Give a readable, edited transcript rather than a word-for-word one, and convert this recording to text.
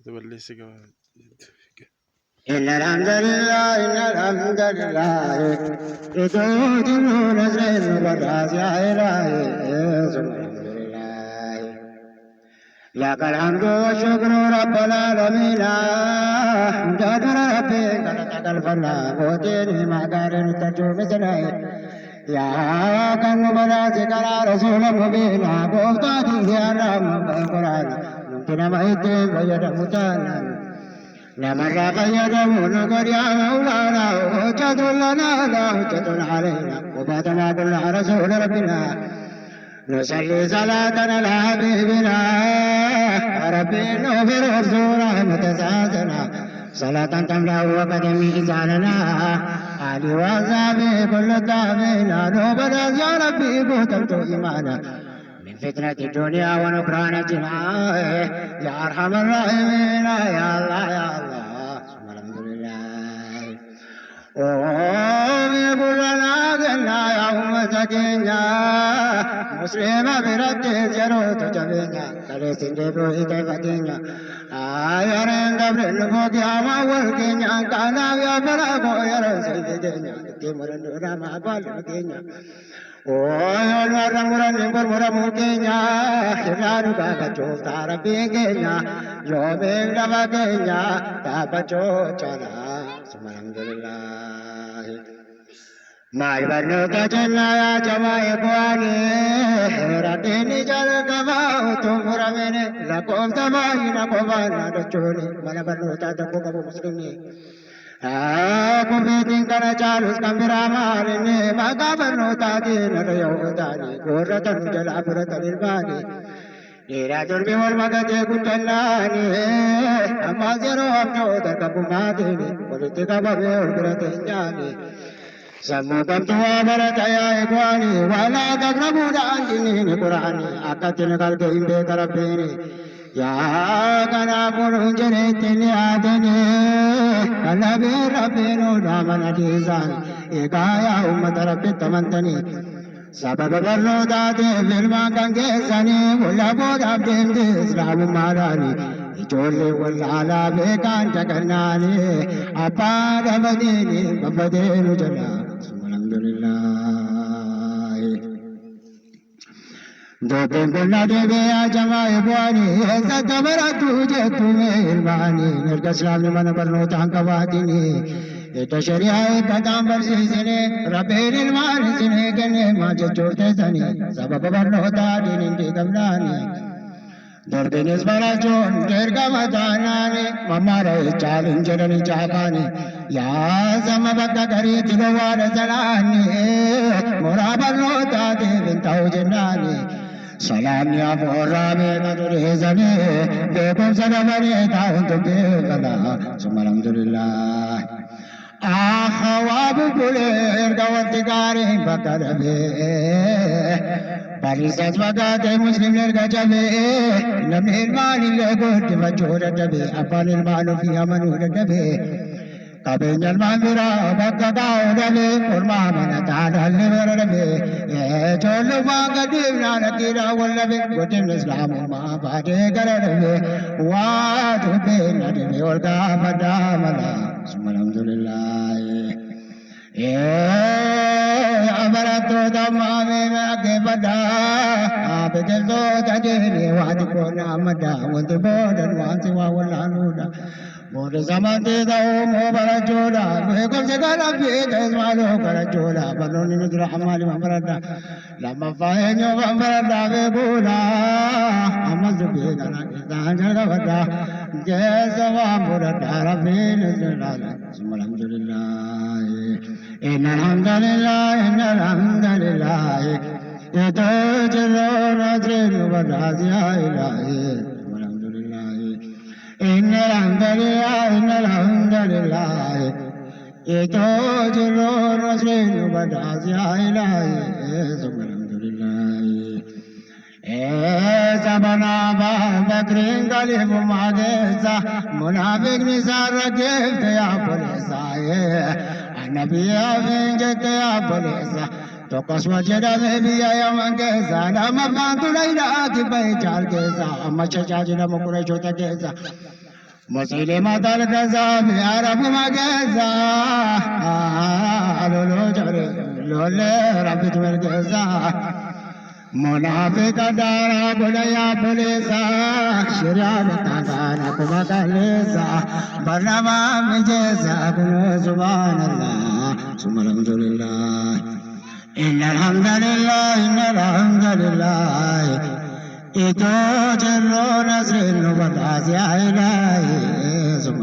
إن الحمد لله يسوع نزل والراس يا إلهي الحمد لله لك الحمد والشكر رب العالمين جاد ربي قد الفنا قوتين ما قارن ترجو مثله يا كن مناسك على رسول مبينا قوتاتي يا رب القرآن ممكن ما يتم غير متانا نمر غير منقر يا مولانا وجد لنا لا حجة علينا وبعدنا كل رسول ربنا نصلي صلاتنا لحبيبنا ربي نغفر رسول رحمة سعادنا صلاة تملأ وقد ميزاننا علي وصحبه كل تابعنا نوبل يا ربي قتلت إيمانا من فتنة الدنيا ونكرانتنا يا أرحم الراحمين يا الله يا الله الحمد لله وبكل ناقلنا يا أمتنا مسلم برد جروت جبنا كريسين جبرو إتفتنا آيارين قبل الفوق يا مولكنا كان يا بلاغو يا رسول دينا تمرن نورا ما بالكنا Oh, murang nimbur murang mukenya, hilaru baga chota rabingenya, yomeng dabagenya, tabacho chana, Alhamdulillah. Mai banu kajna ya jamai kwani, ratini jar kabau tumramene, lakom tamai nakomana dachuni, mana banu tata kokabu muslimi. Aku bikin calus kambira marini, maka bernotadi narayodani, kuratan jalapura talibani. Nirajur bihol magate kutalani, amazero amno darkapumadini, politika babe urgratinjani. Samudam tua barataya ikwani, wala kagrabuda anjini Qurani, akatin kalke imbe tarapini. Ya kana punjere tini adene, kana be no namana dizan, ekaya ummat rabbi tamantani. Sabab barno dade filma gange sani, mulla boda bende Islam marani. Ijole wala bekan jaganani, apa dabadini babadenu jana. Alhamdulillah. दो बिंगुना देवे जमाए बुआनी ऐसा कमरा तुझे तुम्हें इल्मानी निर्गस्लाम ने मन पर नोता कवादिनी ये तो शरियाए कदम बरसी सिने रबेल इल्मानी सिने कने माजे चोरते सनी सबब पर नोता दिनिंदी कमलानी दर्द निस्बरा जोन देर का मदानानी ममारे चालिन जरनी चाकानी या समबद्ध करी दिलवार जलानी मोरा पर नोता देविन ताउजनानी Salam ya Rabi Maduri Zani, Bekum Sadamani Taun to Bekala, Alhamdulillah. Ahawabu Puler Gawatikari Bakarabe, Parisas Bagate Muslim Gajabe, Namir Mani Lego Timajora Dabe, upon il Manufi Amanu Dabe. Kabinyan Mamira, Bakadao Dabe, Urmana Tada Liver Cholo Magadim Nakira will have it, good in Islam, Mabade Garade, what to be Nadim Yorga Madamala, Alhamdulillah. Amarato Damame Magabada, Abedo Tadini, Watikona Mada, with the board and once in Wawanuda. Zamante da Mobara Joda, because the Garabi is Malo Garajoda, but only with Rahamali Mamrada, Lama Faeno Mamrada, Bebula, Amazubi, Anjagavada, Jezavamura, Darabin, Alhamdulillah, in Alhamdulillah, Yatoj Radri, إن الحمد لله يتوج الرسول بدعز يا إلهي ثم الحمد لله سبنا بكر قلب ما جزا منافق نسار كيف يا بلسا النبي أفين جت يا بلسا تو قسم جدا بي يا من كيسا لما فانت ليلا كي بيجال كيسا أما شجاج لما كوري شوتا كيسا مسلمة الكذاب يا رب ما جزا لولو جبري لولي رب تمر جزا منافق دارا بوليا بوليسا شراب تاغانا كما كاليسا برنما مجزا كنو سبحان الله ثم الحمد لله إن الحمد لله إن الحمد لله إتو جرو نصر نبتاسي إلهي ثم